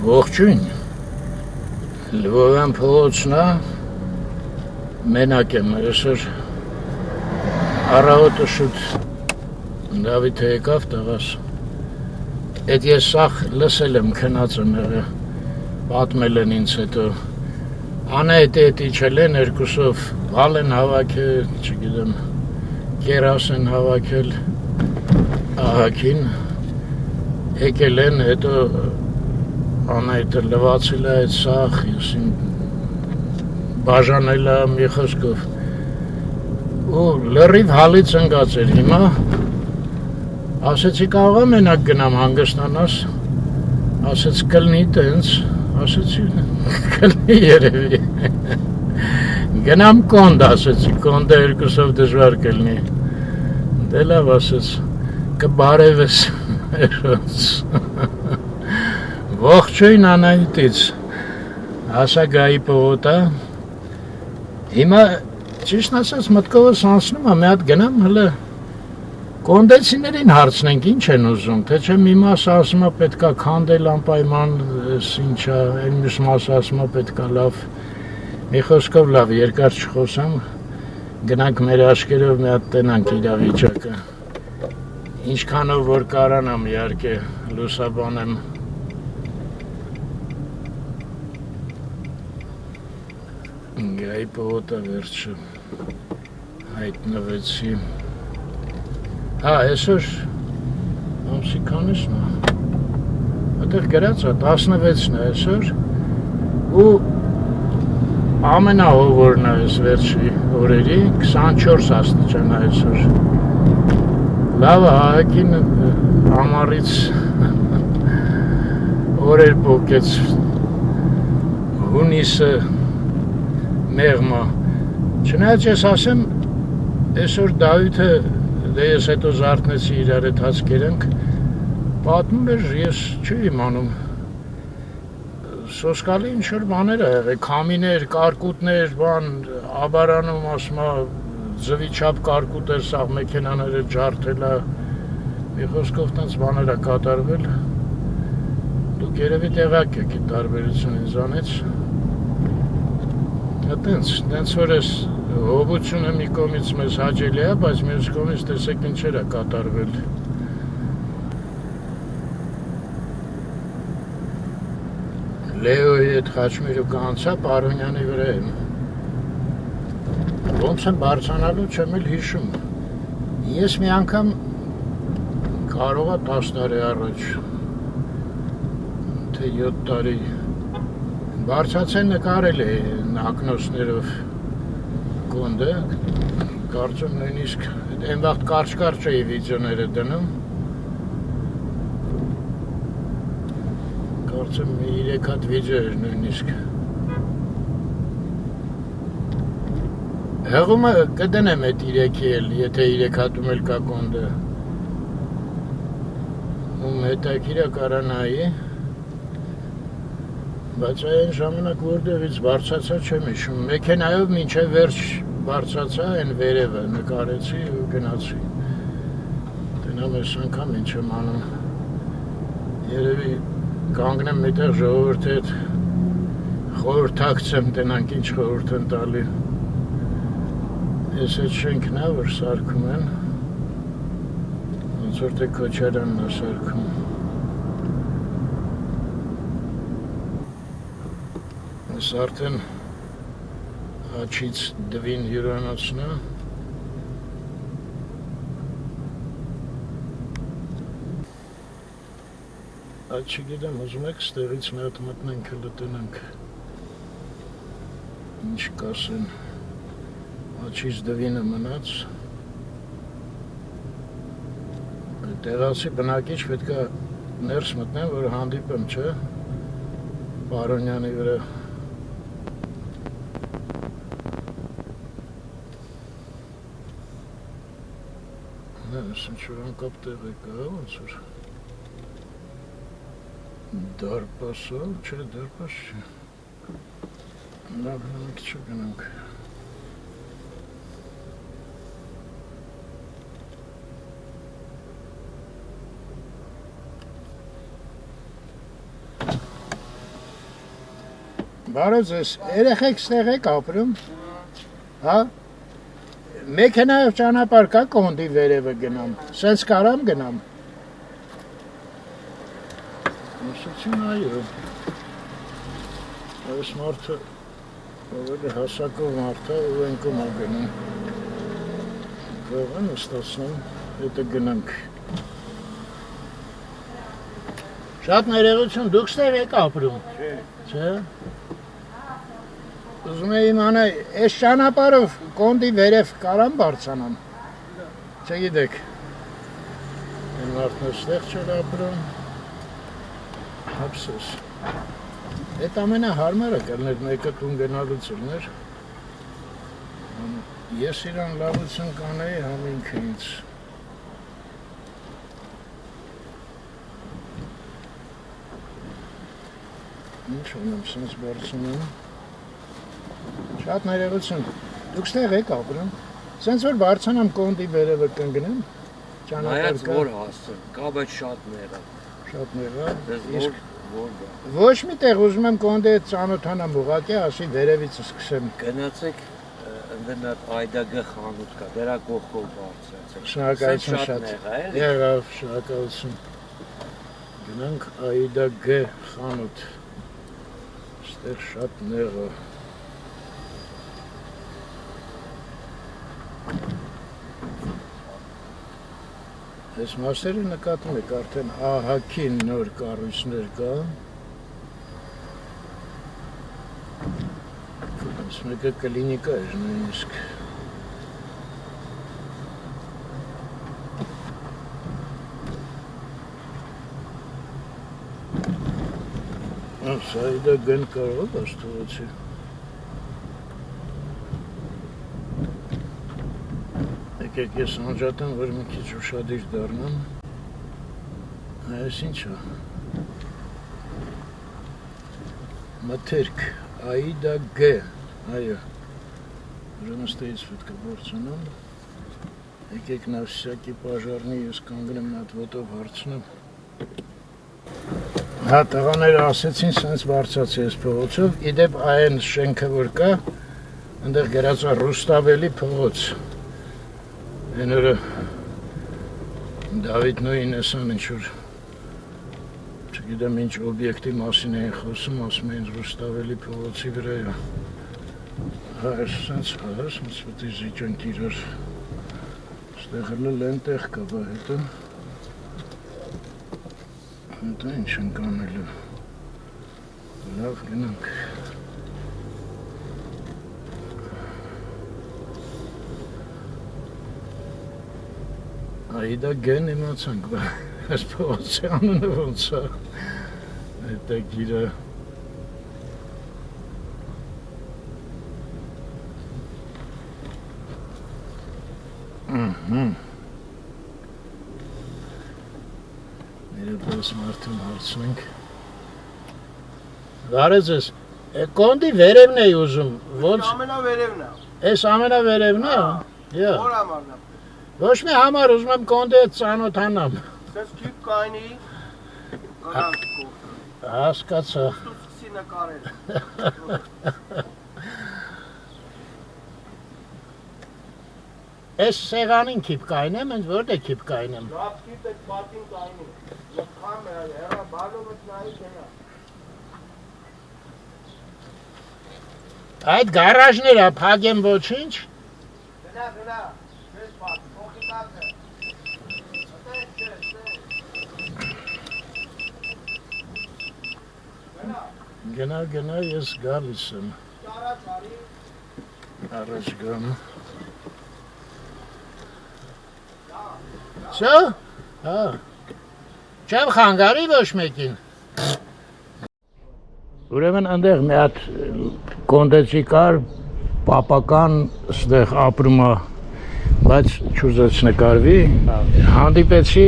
Ողջույն, Լվովյան փողոցն է, մենակ եմ, այսօր առավոտը շուտ Դավիթը եկավ տղաս, էդ ես սաղ լսել եմ քնած եմ եղել, պատմել են ինձ հետո, Անահիտ իջել են երկուսով, բալ են հավաքել, չգիտեմ, կերաս են հավաքել ահագին, եկել են, հետո Անահիտը լվացել է այդ սաղ, եսին բաժանել է մի խոսքով ու լրիվ հալից ընկած էր հիմա, ասեցի կարող եմ մենակ գնամ հանգստանաս, ասեց կլնի տենց, ասեցի կլնի երևի, գնամ կոնդ ասեցի, կոնդը երկուսով դժվար կլնի, դե լավ ասեց, կբարևես Ողջույն Անահիտից, հասա գայի պողոտա, հիմա ճիշտ ասած մտքովս անցնում է, մի հատ գնամ հլը կոնդեցիներին հարցնենք ինչ են ուզում, թե չէ մի մասը ասում է պետքա քանդել անպայման, ինչա, այն մյուս մասը ասում է պետքա լավ, մի խոսքով լավ, երկար չխոսամ, գնանք մեր աչքերով մի հատ տենանք իրավիճակը, ինչքանով որ կարանամ իհարկե լուսաբանեմ Գայի պողոտա վերջը հայտնվեցի այսօր ամսի քանիսն է այդեղ գրած է 16-ն է այսօր ու ամենահովորն է այս վերջի օրերի 24 աստիճան է այսօր լավ է ահագին ամառից օրեր պոկեց հունիսը մեղմա, չնայած ես ասեմ, այսօր Դավիթը, դե ես հետո զարթնեցի իրար հետ հասկերենք, պատմում էր, ես չի իմանում, սոսկալի ինչ-որ բաներ է եղել, քամիներ, կարկուտներ, բան, աբարանում ասմա, ձվի չապ կարկուտ էր, սաղ մեքենաները ջարդել է, մի խոսքով տենց բաներ է կատարվել, դուք երևի տեղակ եք տարբերություն ինձանից, Տենց որ ես հովությունը մի կողմից մեզ հաճելի է, բայց մյուս կողմից տեսեք ինչեր է կատարվել։ Լեոյի հետ խաչմերուկը անցա Պարոնյանի վրա եմ։ Ոնց եմ բարձրանալու չեմ էլ հիշում։ Ես մի անգամ կարող է 10 տարի առաջ, թե 7 տարի Բարձացեն նկարել է ակնոցներով կոնդը, կարծում նույնիսկ այն վաղտ կարճ էի վիդեոները դնում, կարծում 3 հատ վիդեո էր նույնիսկ, հեղումը կդնեմ էդ 3-ի էլ, եթե 3 հատում էլ կա կոնդը, ում հետաքրքիր է կարանայի, բայց այն ժամանակ որտեղից բարձացա չեմ հիշում, մեքենայով մինչև վերջ բարձացա, այն վերևը նկարեցի ու գնացի, տնամ ես անգամ ինչ եմ անում, երևի կանգնեմ միտեղ ժողովրդի հետ խորհրդակցեմ, տնանք ինչ խորհուրդ են տալի, ես այդ շենքն է, որ սարքում են, ոնց որ թե Քոչարյանն է սարքում, Ես արդեն աչից դվին հյուրանոցն է, այդ չգիտեմ, ուզում եք ստեղից մի հատ մտնենք հլը տնենք, ինչ կասեն, աչից դվինը մնաց, տեղացի բնակիչ պետք է ներս մտնեմ, որ հանդիպեմ, չէ, Պարոնյանի վրա, ինչ-որ անկապ տեղ է կա, ոնց որ դարպասով, չէ, դարպաս չէ, լավ հնանք չգնանք, Բարոց ես, երեխեք ստեղ եք ապրում, հա, մեքենայով ճանապարհ կա կոնդի վերևը գնամ, սենց կարամ գնամ։ Մուսություն այո, այս մարդը, ով է հասակով մարդը, ու ենքում ա գնում, գող են ստացնում, հետը գնանք։ Շատ ներեղություն, դուք ստեղ եք ապրում, չէ։ Ուզում եմ իմանալ, այս ճանապարհով կոնդի վերև կարամ բարձրանամ։ Չգիտեք։ Այն մարդն ստեղ չէր ապրում։ Ափսոս։ Այդ ամենահարմարը կլներ մեկը տուն գնալուց էր։ Ես իրան լավություն կանեի համ ինքը ինձ։ Ինչ ունեմ, սենց բարձրանում։ Շատ ներեղություն, դուք ստեղ եք ապրում, սենց որ բարձրանամ կոնդի վերևը կընգնեմ, Նայած որ հասցն, կա բայց շատ նեղա։ Շատ նեղա, իսկ ոչ մի տեղ ուզում եմ կոնդի հետ ծանոթանամ ուղղակի, ասի վերևից սկսեմ։ Գնացեք ընդենատ այդագ խանութ կա, դրա կողքով բարձրացեք։ Շնորհակալություն շատ։ Եղավ, շնորհակալություն։ Գնանք այդագ խանութ։ Ստեղ շատ նեղա։ Այս մասերը նկատում եք արդեն ահագին նոր կառույցներ կա։ Այս մեկը կլինիկա էր նույնիսկ։ Սա իդա գն կարող աստուղացի։ Եկեք ես անջատեմ, որ մի քիչ ուշադիր դառնամ։ Այս ինչ է։ Մթերք, Աիդա Գ, այո։ Ուրեմն ստեից պետք է բարձրանամ։ Եկեք Նավսիսակի պաժարնի ես կանգնեմ նա հատ ոտով հարցնեմ։ Հա տղաները ասեցին սենց բարձրացի ես փողոցով, իդեպ այն շենքը որ կա, այնտեղ գրած է Ռուստավելի փողոց։ Այն օրը Դավիթ նույնն էսան ինչ-որ չգիտեմ ինչ օբյեկտի մասին էին խոսում, ասում էին Ռուստավելի փողոցի վրա է։ Հա սենց պետք է զիջանք իրար։ Ստեղ հլը լենտեղ կա բա հետո։ Հետո ինչ ենք անելու։ Լավ գնանք։ Այդա գեն իմացանք, այս փողոցի անունը ոնց է։ Այդ է գիրը։ Ներեպես մարդուն հարցնենք։ Վարեց ես, կոնդի վերևն էի ուզում, ոնց։ Ամենավերևն է։ Այս ամենավերևն է։ Որ համարն է։ Ոչ մի համար ուզում եմ կոնդի հետ ծանոթանամ։ Սես քիպ կայնի։ Գրանք կողքը։ Հասկացա։ Սկսի նկարել։ Այս սեղանին քիպ կայնեմ, ընդ որտե քիպ կայնեմ։ Լավ քիպ է պատին կայնի։ Լքամ է, հերա բալովը նայի դենա։ Այդ գարաժները փակեմ ոչինչ։ Գնա, ես պատ, փոխի տակը։ Գնա, ես գալիս եմ։ Առաջ գամ։ Շո՞, հա, չեմ խանգարի ոչ մեկին։ Ուրեմն ընդեղ մի հատ կոնդեցի կար, պապական ստեղ ապրում է, բայց չուզեց նկարվի, հանդիպեցի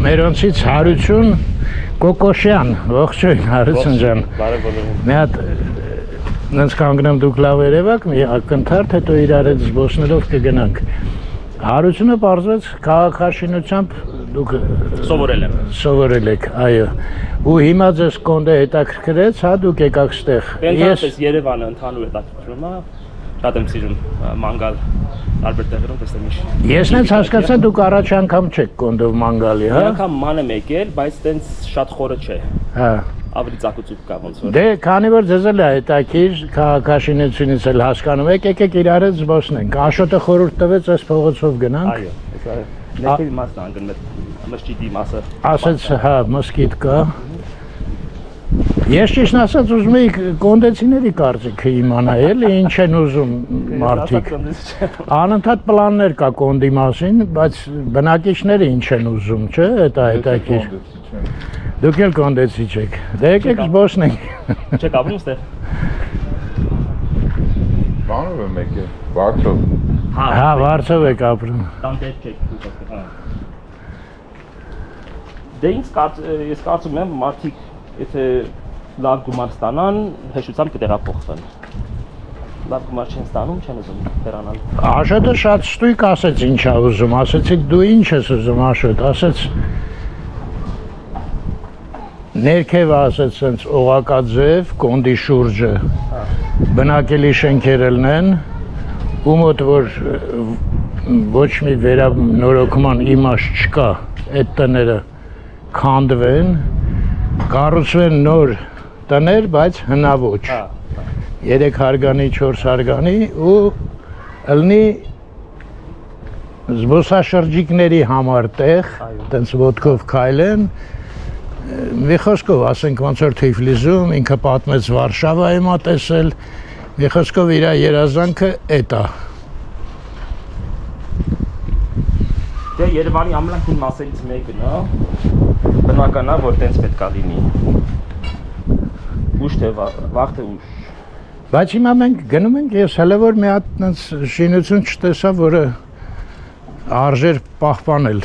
մերոնցից Հարություն Կոկոշյան, ողջույն Հարություն ջան։ Մի հատ նենց կանգնեմ դուք լավ երևաք, մի ակնթարթ, հետո իրար հետ զբոսնելով կգնանք։ Հարությունը պարզվեց քաղաքաշինությամբ դուք Սովորել եմ։ Սովորել եք, այո։ Ու հիմա ձեզ կոնդե հետաքրքրեց, հա, դուք եկաք ստեղ։ Ես Երևանը ընդհանուր հետաքրքրում է, շատ եմ սիրում մանգալ տարբեր տեղերում տեսնել ինչ։ Ես նենց հասկացա դուք առաջ անգամ չեք կոնդով մանգալի, հա։ Մի անգամ ման եմ եկել, բայց տենց շատ խորը չէ։ Հա։ Ավելի ծակուցուկ կա ոնց որ։ Դե, քանի որ ձեզ էլ է հետաքրքիր, քաղաքաշինությունից էլ հասկանում եք, եկեք իրար հետ զբոսնենք։ Աշոտը խորհուրդ տվեց այս փողոցով գնանք։ Այո, դա ներքևի մասն անգն մսջիդի մասը։ Ասեց, հա, մսկիթ կա։ Ես ճիշտ ասած ուզում էի կոնդեցիների կարծիքը իմանալ, էլի ինչ են ուզում մարդիկ։ Անընդհատ պլաններ կա կոնդի մասին, բայց բնակիչները ինչ են ուզում, չէ՞, դա հետաքրքիր։ Դուք էլ կոնդեցի չեք։ Դե եկեք զբոսնենք։ Չեք ապրում ստեղ։ Բանով եմ եկել, Վարչով։ Հա, Վարչով եք ապրում։ Տանտեր չեք ուզում։ Դե ինձ ես կարծում եմ մարդիկ եթե լավ գումար ստանան, հեշտությամբ կտեղափոխվեն։ Լավ գումար չեն ստանում, չեն ուզում հեռանալ։ Աշոտը շատ ստույգ ասեց ինչ է ուզում, ասեցի դու ինչ ես ուզում Աշոտ, ասեց ներքև ասեց սենց օղակաձև, կոնդի շուրջը, բնակելի շենքերն են, ու մոտ որ ոչ մի վերանորոգման իմաստ չկա, այդ տները քանդվեն, կառուցվեն նոր տներ, բայց հնաոճ, 3 հարգանի, 4 հարգանի ու ըլնի զբոսաշրջիկների համար տեղ, տենց ոտքով քայլեն, մի խոսքով ասենք ոնց որ Թիֆլիսում, ինքը պատմեց Վարշավայում ա տեսել, մի խոսքով իր երազանքը էդ է։ Դե Երևանի ամենահին մասերից մեկն է, բնական է, որ տենց պետք է լինի։ Ուշ թե վաղ թե ուշ։ Բայց հիմա մենք գնում ենք, ես հələ որ մի հատ տենց շինություն չտեսա, որը արժեր պահպանել։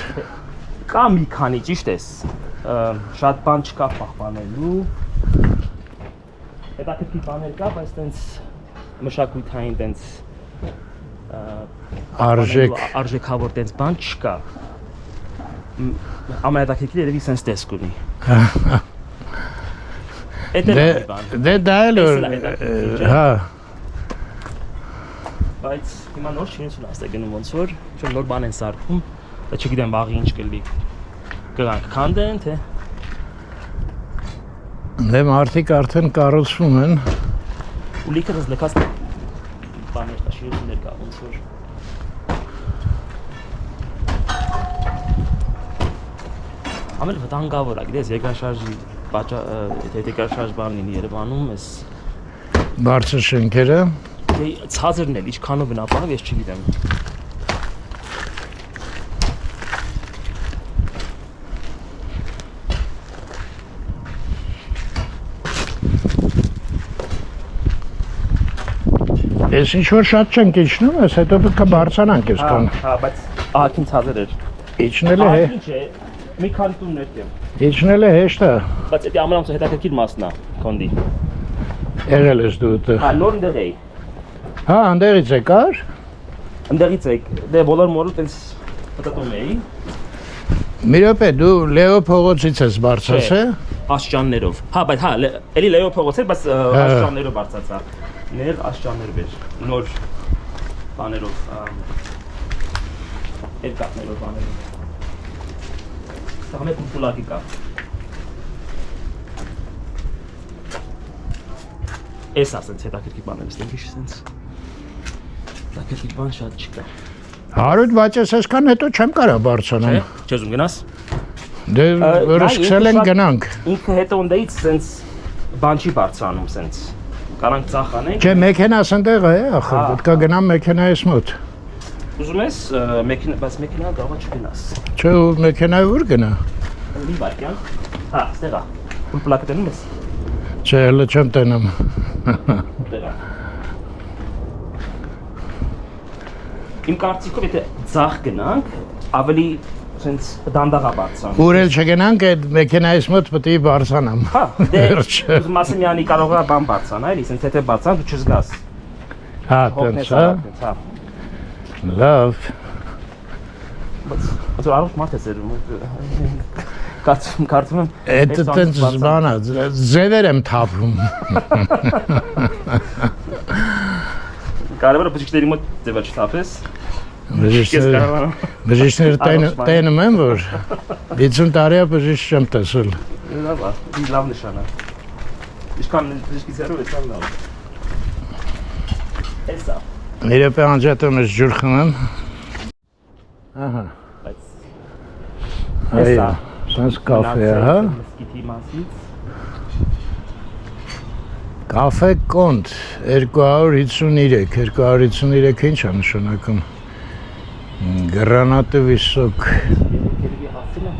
Կա մի քանի, ճիշտ ես, շատ բան չկա պահպանելու, հետաքրքիր բաներ կա, բայց տենց մշակութային տենց արժեքավոր տենց բան չկա։ Ամենահետաքրքիրը երևի սենց տեսք ունի։ Դե դա էլ որ, հա։ Բայց հիմա նոր շինություն աստ է գնում ոնց որ, նոր բան են սարքում, չգիտեմ վաղի ինչ կլի, կգանք քանդեն, թե։ Դե մարդիկ արդեն կառուցվում են։ Ու լիքը դες լքած բաներ կա, շինություններ կա, ոնց որ։ Ամեն վտանգավոր է, գիտես, երկրաշարժի երկրաշարժ բան լինի Երևանում, ես Բարձր շենքերը։ Դե ցածրն էլ, ինչքանով բնապահով, ես չգիտեմ։ Ես ինչ-որ շատ չենք իջնում, ես հետո պետք է բարձրանանք ես կան։ Հա, բայց ահագին ցածր էր։ Իջնելը է։ Ինչ է, մի քանի տուններ կեմ։ Իջնելը հեշտ է։ Բայց դա ամենամեծ հետաքրքիր մասն է, կոնդի։ Եղել ես դու այդտեղ։ Հա, նոր ընդեղ էի։ Հա, անդերից եկար։ Ընդեղից էի, դե բոլոր մորը տենց մտածում էի։ Մի րոպե, դու Լեո փողոցից ես բարձրացել։ Աշճաններով։ Հա, բայց հա, էլի Լեո փողոց էր, բայց աշճաններով բարձրացա։ Ներ աշճաններ էր, նոր բաներով, երկաթներով բաներով։ Սա մեկ պուլակի կա։ Էս ասենց հետաքրքիր բաներ, ստենք ինչ սենց։ Հետաքրքիր բան շատ չկա։ Հարույթ, բայց ես այսքան հետո չեմ կարա բարձրանալ։ Չես ուզում գնաս։ Դե որը սկսել են գնանք։ Ինքը հետո ընդդից սենց բան չի բարձրանում սենց։ Կարանք ծախ անենք։ Չէ, մեքենաս ընդեղ է, ախր, պետք է գնամ մեքենայից մոտ։ Ուզում ես մեքենա, բայց մեքենա կարող է չգնաս։ Չէ, մեքենայի ուր գնա։ Մի վարկյան։ Հա, ստեղ է։ Ու պլակը տենում ես։ Չէ, հələ չեմ տենում։ Ստեղ է։ Իմ կարծիքով եթե ծախ գնանք, ավելի սենց դանդաղ է բարձրանում։ Ուր էլ չգնանք, այդ մեքենայից մոտ պետք է բարձրանամ։ Հա, դե ուզում ասեմ յանի կարող է բան բարձրանա, էլի, սենց եթե բարձրան դու չզգաս։ Հա, տենց, հա։ Լավ։ Ոնց որ առողջ մարդ է սերում։ Կարծում եմ Այդ տենց բանա, ձևեր եմ թափում։ Կարևորը բժիշկների մոտ ձևը չթափես։ Բժիշկները տենում են, որ 50 տարի է բժիշկ չեմ տեսել։ Լավ նշան է։ Ինչքան բժիշկից հեռու էցան լավ։ Էսա։ Իրեպե անջատում ես ջուր խմեմ։ Ահա։ Էսա։ Սենց կաֆե է, հա։ Մսկիթի մասից։ Կաֆե կոնտ 253 ինչ է նշանակում։ Գրանատը վիսոկ։ Երևի հասցին է։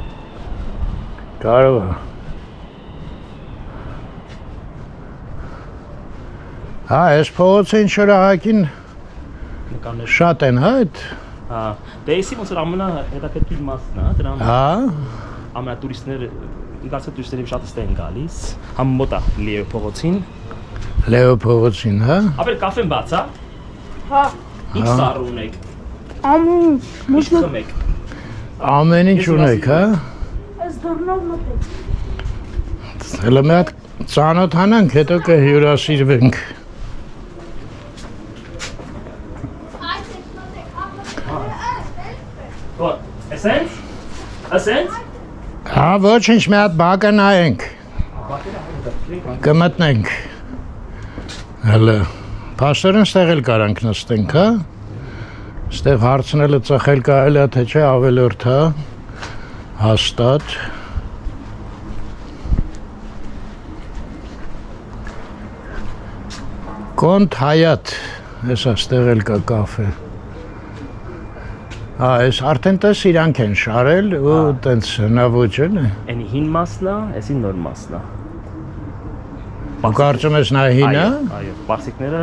Կարող է։ Հա, այս փողոցը ինչ որ ահագին շատ են, հա, այդ։ Հա, դե էսի ոնց որ ամենահետաքրքիր մասն է, դրան։ Հա։ Ամենատուրիստները, ինքնացած տուրիստները շատ ստե են գալիս։ Համ մոտ է Լիեւ փողոցին։ Լեո փողոցին, հա։ Ապեր կաֆեն բաց է։ Հա։ Ինչ սառ ունեք։ Ամեն Ինչ խմեք։ Ամեն ինչ ունեք, հա։ այս դռնով մտեք։ Հələ մի հատ ծանոթանանք, հետո կհյուրասիրվենք։ Էսենց։ Էսենց։ Հա, ոչինչ, մի հատ բակը նայենք։ Կմտնենք։ Հələ փաստորեն ստեղ էլ կարանք նստենք, հա։ Ստեղ հարցնելը ծխել կարելի է, թե չէ, ավելորդ, հա։ Հաստատ։ Կոնտ Հայատ, հեսա ստեղ էլ կա կաֆե։ Հա, ես արդեն տես իրանք են շարել ու տենց հնավոճ էլ է։ Էնի հին մասն է, էսի նոր մասն է։ Ու կարծում ես նա հին է։ Այո, պարսիկները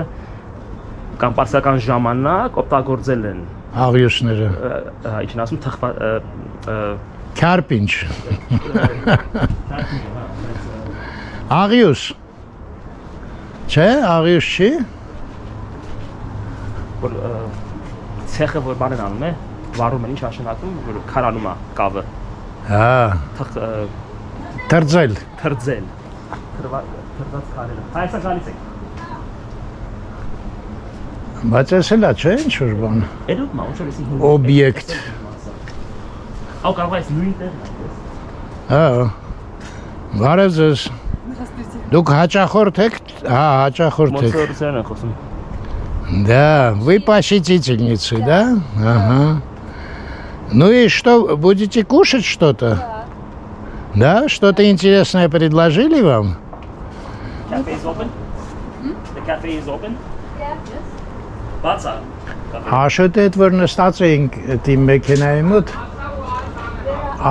կամ պարսական ժամանակ օգտագործել են Աղյուսները։ ինչն ասում թխվա Քարպինչ։ Աղյուս։ Չէ, աղյուս չի։ որ ցեխը որ բան են անում է, վարում են ինչ նշանակում, որ քարանում է կավը։ Հա, դարձել։ Թրձել։ Թրված քարերը։ Հայսա գալիս եք։ Բայց էս էլա չէ, ինչ որ բան։ Էդուք մա, ոնց որ էսի Օբյեկտ։ Ո կարող է նույն տեղն է։ Հա։ Բարև ձեզ։ Դուք հաճախորդ եք։ Հա, հաճախորդ եք։ Մոնսորցիան են խոսում։ Да, вы по щитительнице, да? Ага. Ну и что, будете кушать что-то? Да. Что-то интересное предложили вам? Cafe is open? The cafe is open? Yeah. Բաց է։ Հաշոտ էդ որ նստած էինք դի մեքենայի մոտ,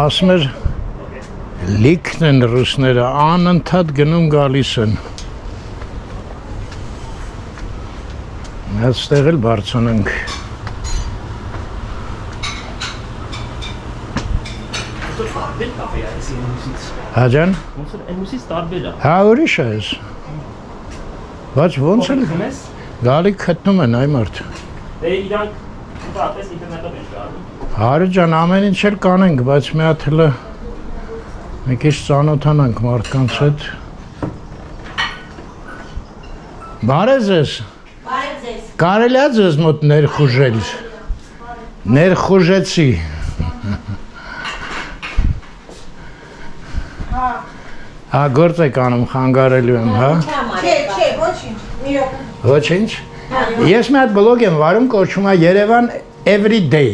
ասում էր լիքն են ռուսները, անընդհատ գնում գալիս են։ Այստեղ էլ բարձրանանք։ Տարբեր կաֆե է էսի մուսից։ Հա ջան։ Ոնց որ մուսից տարբեր է։ Հա ուրիշ է էս։ Բայց ոնց էլ Խմես։ գալիք գտնում են այ մարդ։ Դե իրանք ուտապես ինտերնետով են գալու։ Հարը ջան, ամեն ինչ էլ կանենք, բայց մի հատ հələ մի քիչ ծանոթանանք մարդկանց հետ։ Բարև ձեզ։ Բարև ձեզ։ Կարելի է ձեզ մոտ ներխուժել։ Ներխուժեցի։ Հա, գործ եք անում, խանգարելու եմ, հա։ Չէ, ոչինչ։ Մի րոպե։ Ոչինչ։ Ես մի հատ բլոգ եմ վարում, կոչվում է Երևան Every Day։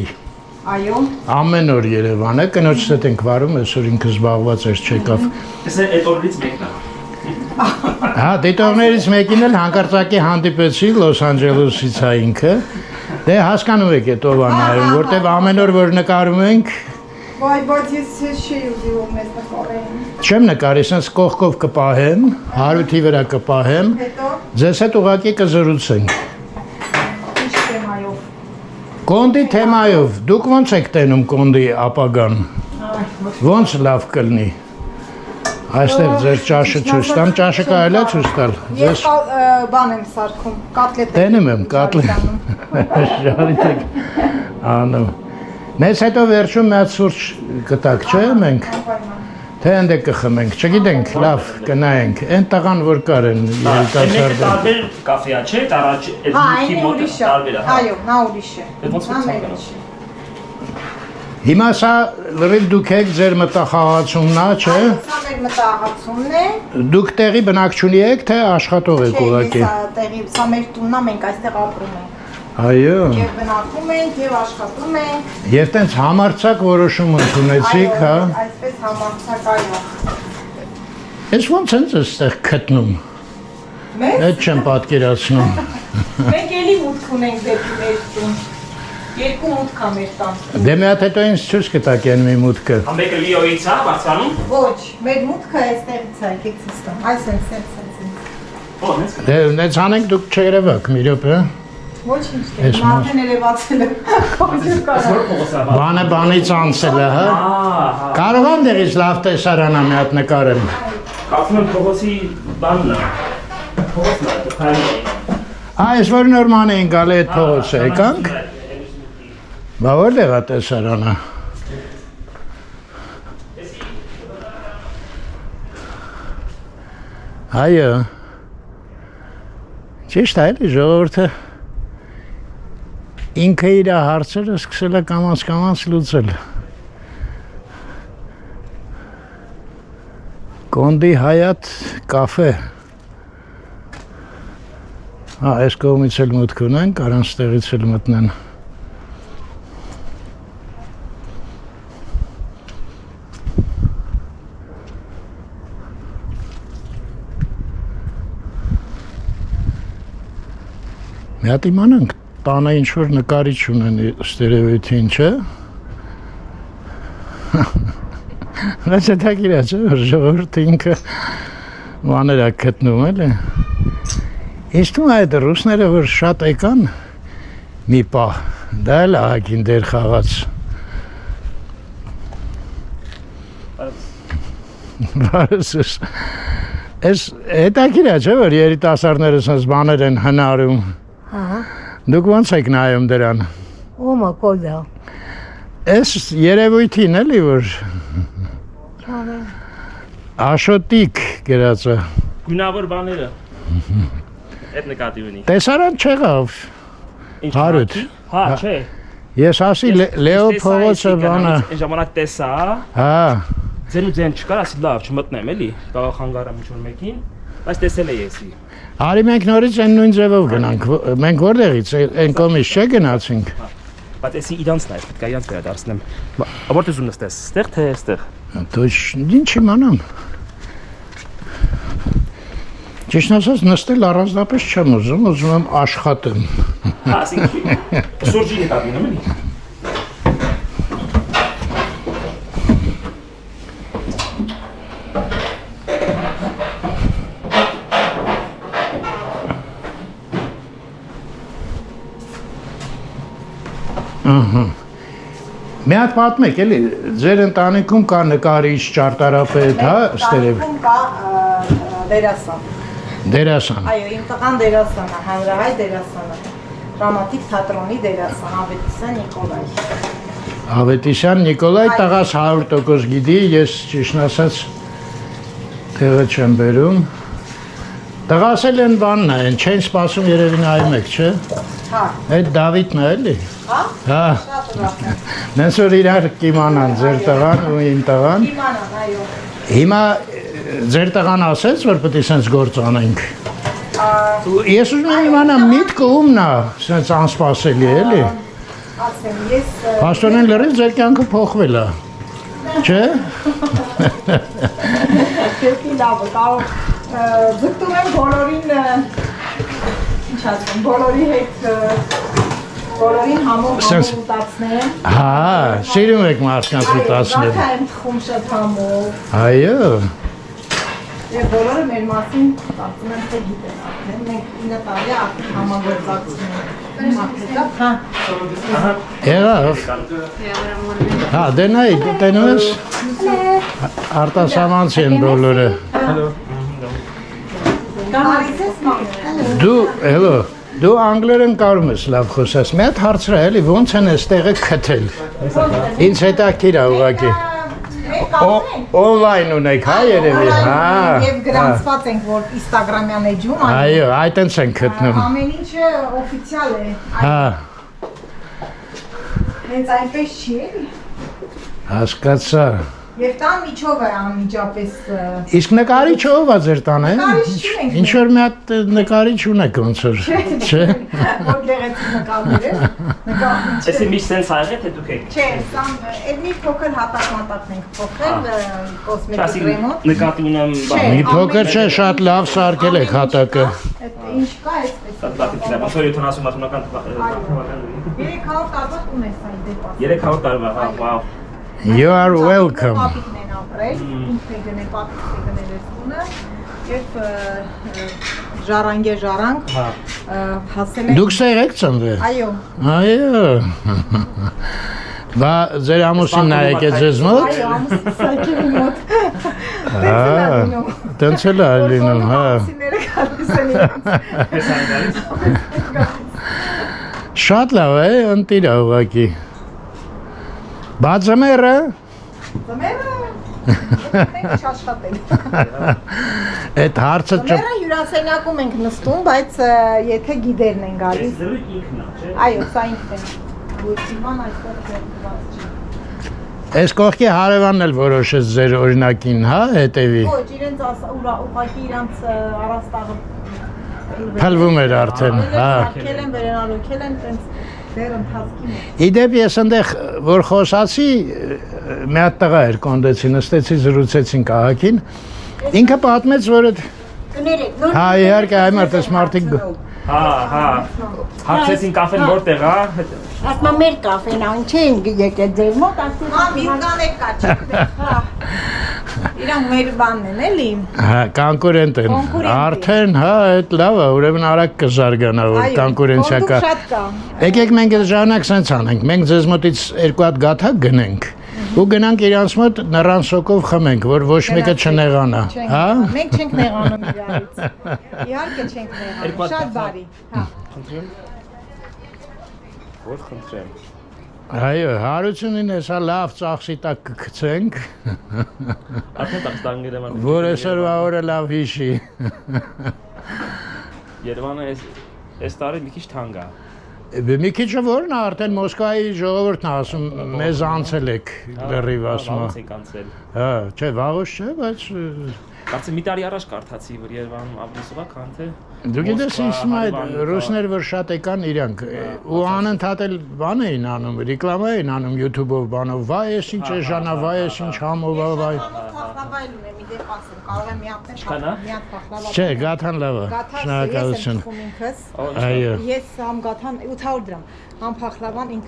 Այո։ Ամեն օր Երևան է, կնոջս հետ ենք վարում, այսօր ինքը զբաղված էր, չեկավ։ Էս է այդ օրից մեկն է։ Հա, դիտողներից մեկին էլ հանկարծակի հանդիպեցի Լոս Անջելեսից է ինքը։ Դե հասկանում եք այդ ով է նայում, որտեվ ամեն օր որ նկարում ենք, Վայ, բայց ես չի ուզի որ մեզ նկարեն։ չեմ նկարի, sense կողքով կպահեմ, հարութի վրա կպահեմ, Հետո ձեզ հետ ուղղակի կզրուցենք։ ինչ թեմայով։ Կոնդի թեմայով, դուք ո՞նց եք տենում կոնդի ապագան։ Ո՞նց լավ կլինի։ Այստեղ ձեր ճաշը ցույց տամ, ճաշը կարելի է ցույց տալ։ Ես բան եմ սարքում, կատլետ եմ։ Տենում եմ, կատլետ։ Շարիթ եք անում։ Մեզ հետո վերջում մի հատ սուրճ կտակ, չէ՞ մենք։ Թե ընդ կխմենք, չգիտենք, լավ, կնայենք։ Այն տղան որ կար են երիտասարդը։ Տարբեր կաֆեա չէ, առաջ այդ Հա, մուտքի այն մոտ ուրիշ է։ տարբեր է։ Այո, նա ուրիշ է։ Ոնց Նա է մեր ցանկանում։ ուրիշ է։ Հիմա սա լրիվ դուք եք ձեր մտախաղացումն է, չէ՞։ Սա մեր մտահղացումն է։ Դուք տեղի բնակչունի եք, թե աշխատող եք ուղղակի։ Սա մեր տունն է, մենք այստեղ ապրում ենք։ Այո։ Եվ բնակվում ենք, եւ աշխատում ենք։ Եվ տենց համարձակ որոշում ընդունեցիք, հա։ Այսպես համարձակայա։ Ես ոնց են ձեզ ստեղ գտնում։ Մեզ Այդ չեմ պատկերացնում։ մենք էլի մուտք ունենք դեպի մեր տուն։ Երկու մուտք է մեր տան։ Դե մի հատ հետո ինձ ցույց կտակ այն մի մուտքը։ Համբեկը լիոից է, բարձրանում։ Ոչ, մեր մուտքը այստեղից է, եկեք ցույց տամ։ Այս են սենց։ Ո՞ր նես։ Դե նենց անենք դուք չերևաք մի րոպե։ Ոչինչ դե, Ես մարդն երևացել է։ Ոչ կարա։ Ո՞ր փողոցը։ Բանը բանից անցել է, հա։ Ահա։ Կարող եմ դերից լավ տեսարանա մի հատ նկարեմ։ Կարծում եմ փողոցի բանն է։ Փողոցն է, դուքանի։ Այս որ նորման էին գալի այդ փողոցը, եկանք։ Բա որտեղ է տեսարանը։ Այո։ Ճիշտ է, էլի ժողովուրդը ինքը իր հարցերը սկսել է կամաց լուծել։ Կոնդի Հայատ կաֆե։ Հա, այս կողմից էլ մուտք ունեն, կարան ստեղից էլ մտնեն։ Մի հատ իմանանք, տանը ինչ-որ նկարիչ ունեն ստերևույթին, չէ՞։ Բայց հետաքրքիր է, չէ՞, որ ժողովուրդը ինքը բաներ է գտնում, էլի։ Ինձ թվում է այդ ռուսները, որ շատ եկան մի պահ, դա էլ ահագին դեր խաղաց։ Բայց Էս հետաքրքիր է, չէ՞, որ երիտասարդները sense բաներ են հնարում։ Ահա։ Դուք ոնց եք նայում դրան։ Ոմա կոդա։ Էս երևույթին էլի որ Աշոտիկ գրած է։ Գունավոր բաները։ Այդ նկատի ունի։ Տեսարան չեղավ։ Ինչ Հարութ։ Հա, չէ։ Ես ասի Լեո փողոցը բանը։ Այն ժամանակ տեսա, Հա, ձեն ու ձեն չկար, ասի լավ, չմտնեմ էլի, կարող խանգարեմ ինչ-որ մեկին, բայց տեսել է եսի։ արի մենք նորից այն նույն ձևով գնանք։ Մենք որտեղից այն կողմից չէ գնացինք։ Բայց եսի իրանցն է, պետք է իրանց վերադարձնեմ։ Որտե՞ղ ուզում նստես, ստեղ թե ստեղ։ Դու ինչ իմանամ։ Ճիշտ ասած նստել առանձնապես չեմ ուզում, ուզում եմ աշխատեմ։ Հա, ասինքն սուրճի նկատի ունեմ էլի։ Ահա։ Մի հատ պատմեք, էլի, ձեր ընտանիքում կա նկարիչ, ճարտարապետ, հա, ստերև։ Ընտանիքում կա դերասան։ Դերասան։ Այո, իմ տղան դերասան է, հանրահայ դերասան է։ Դրամատիկ թատրոնի դերասան Ավետիսյան Նիկոլայ։ Ավետիսյան Նիկոլայ տղաս 100% գիտի, ես ճիշտ ասած տեղը չեմ բերում։ Տղաս էլ են բանն է, չեն սպասում երևի նայում եք, չէ։ Հա։ Այդ Դավիթն է, էլի։ Հա։ Հա։ Շատ ուրախ եմ։ Նենց որ իրար կիմանան ձեր տղան ու իմ տղան։ Իմանան, այո։ Հիմա ձեր տղան ասեց, որ պետք է սենց գործ անենք։ Ես ուզում եմ իմանամ միտքը ումն է, սենց անսպասելի, էլի։ Ասեմ, ես Պաստորեն լրիվ ձեր կյանքը փոխվել է։ Չէ։ Քեքի լավը, կարող ձգտում եմ բոլորին ինչ ասեմ, բոլորի հետ բոլորին համով ուտացնեմ։ Հա, սիրում եք մարդկանց ուտացնել։ Դա եմ թխում շատ համով։ Այո։ Եվ բոլորը մեր մասին կարծում եմ թե գիտեն արդեն, մենք 9 տարի արդեն համագործակցում ենք։ Հա։ Եղավ։ Հա, դե նայ, դու տենում ես արտասահմանցի են բոլորը։ Կարիցես մամ։ Դու, հելո, Դու անգլերեն կարող ես լավ խոսես։ Մի հատ հարցրա էլի ոնց են այստեղը քթել։ Ինձ հետաքրքիր է ուղղակի։ Օնլայն ունեք, հա երևի, հա։ Եվ գրանցված ենք, որ Instagram-յան էջում Այո, այտենց են գտնում։ ամեն ինչը օֆիցիալ է։ Հա, Հենց այնպես չի էլի։ հասկացա։ Եվ տան միջով է անմիջապես Իսկ նկարիչ ով է ձեր տանը։ Նկարիչ չունենք Ինչ որ մի հատ նկարիչ ունեք ոնց որ, չէ։ որ գեղեցիկ նկարներ է։ Նկարիչ։ Էսի միշտ sense ա եղել թե դուք եք։ Չէ, սամ էլ մի փոքր հատակ-մատակն ենք փոխել կոսմետիկ Ասի կրեմով։ նկատի ունեմ Չէ, Մի փոքր չէ, շատ լավ սարքել եք հատակը։ Այդ ինչ կա այսպես։ Շատ լավ է, ոնց որ 70 մաթեմատիկան թվական։ 300 տարվա տուն է սա իդեպ։ 300 տարվա, հա, վաու։ You are welcome։ Պապիկն են ապրել, ինքն է գնել, պապիկն է գնել այս տունը եւ ժառանգ Հա։ հասել է։ Դուք սեր եք ծնվել։ Այո։ Այո։ Բա ձեր ամուսինն նայեք է ձեզ մոտ։ Այո, ամուսինս ակի մոտ։ Հա։ Տենց էլ է լինում, հա։ Ամուսինները գալիս են իրենց։ Էս այն գալիս։ Շատ լավ է, ընտիր է ուղղակի։ Բա ձմեռը։ Ձմեռը մենք չաշխատել։ Այդ հարցը Ձմեռը հյուրասենյակում ենք նստում, բայց եթե գիդերն են գալիս։ Դու ինքն է, չէ՞։ Այո, սա ինքն է։ Գույցիման այստեղ դերված չի։ Այս կողքի հարևանն էլ որոշեց ձեր օրինակին, հա, հետևի։ Ոչ, իրենց ուղղակի իրանց առաստաղը Փլվում էր արդեն, հա։ Սարքել են, վերանալուքել են, տենց դեր ընթացքին է։ Իդեպ ես այնտեղ որ խոսացի, մի հատ տղա էր կոնդեցի, նստեցի զրուցեցինք ահագին։ Ինքը պատմեց, որ այդ Հա, իհարկե, այ մարդ էս մարդիկ Հա, հա։ Հարցեցին կաֆեն որտեղ է։ Ասма մեր կաֆեն ան չեն եկել ձեր մոտ, ասում Հա, միրգան է կա, չգիտեք, հա։ Իրանք մեր բանն են, էլի։ Հա, կոնկուրենտ են։ Կոնկուրենտ են։ Արդեն, հա, այդ լավ է, ուրեմն արագ կզարգանա, որ կոնկուրենցիա կա։ շատ կա։ Եկեք մենք այդ ժամանակ սենց անենք, մենք ձեզ մոտից երկու հատ գաթակ գնենք ու գնանք իրանց մոտ նռան սոկով խմենք, որ ոչ մեկը չնեղանա, հա։ Մենք չենք նեղանում իրարից։ Իհարկե չենք նեղանում, շատ բարի, հա։ Խնդրեմ։ Որ խնդրեմ։ Այո, հարությունին հեսա լավ ծախսի տակ կգցենք, Արդեն տաղստանգել եմ։ որ այսօրվա օրը լավ հիշի։ Երևանը այս տարի մի քիչ թանկ է։ Մի քիչը որն է, արդեն Մոսկվայի ժողովուրդն է ասում, մեզ անցել եք լրիվ ասում։ Վաղուց եք անցել։ Հա, չէ, վաղուց չէ, բայց Կարծեմ մի տարի առաջ կարդացի, որ Երևանում ավելի սովա քան թե։ դու գիտես Իսմայել, ռուսներ որ շատ եկան իրանք ու անընդհատ էլ բան էին անում, ռեկլամա էին անում YouTube-ով բանով, վայ, ես ինչ էժանա, վայ, ես ինչ համով, վայ։ Փախլավայլում եմ, իդեպ ասեմ, կարող եմ մի հատ փախլավա։ Չէ, գաթան լավ է, շնորհակալություն։ Այո։ Ես համ գաթան 800 դրամ, համ փախլավան ինք։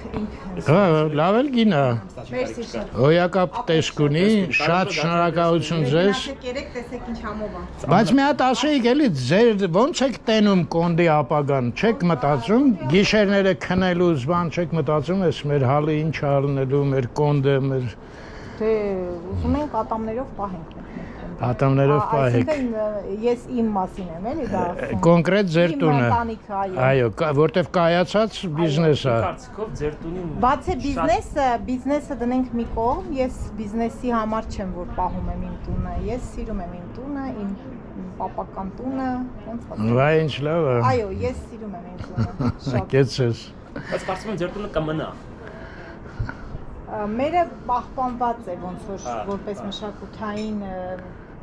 Հա, լավ էլ գին է։ Մերսի շատ։ Հոյակապ տեսք ունի, շատ շնորհակալություն ձեզ։ Երեք տեսեք ինչ համով է։ Բայց մի հատ ասեիք էլի, ձեր ոնց եք տենում կոնդի ապագան, չեք մտածում, գիշերները քնելուց բան չեք մտածում, ես մեր հալը ինչ առնելու, մեր կոնդը, մեր Դե ուզում ենք ատամներով պահենք։ ատամներով պահեք։ Այսինքն ես իմ մասին եմ էլի դա ասում։ Կոնկրետ ձեր Իմ տունը։ ընտանիքը, այո։ Այո, որտեվ կայացած բիզնես է։ Կարծիքով ձեր տունին Բացի բիզնեսը դնենք մի կողմ, ես բիզնեսի համար չեմ որ պահում եմ իմ տունը, ես սիրում եմ իմ տունը, իմ պապական տունը, ոնց ասեմ։ Վայ, ինչ լավ է։ Այո, ես սիրում եմ իմ տունը, շատ։ Կեցես։ բայց կարծում եմ ձեր տունը կմնա։ Մերը պահպանված է ոնց որ որպես մշակութային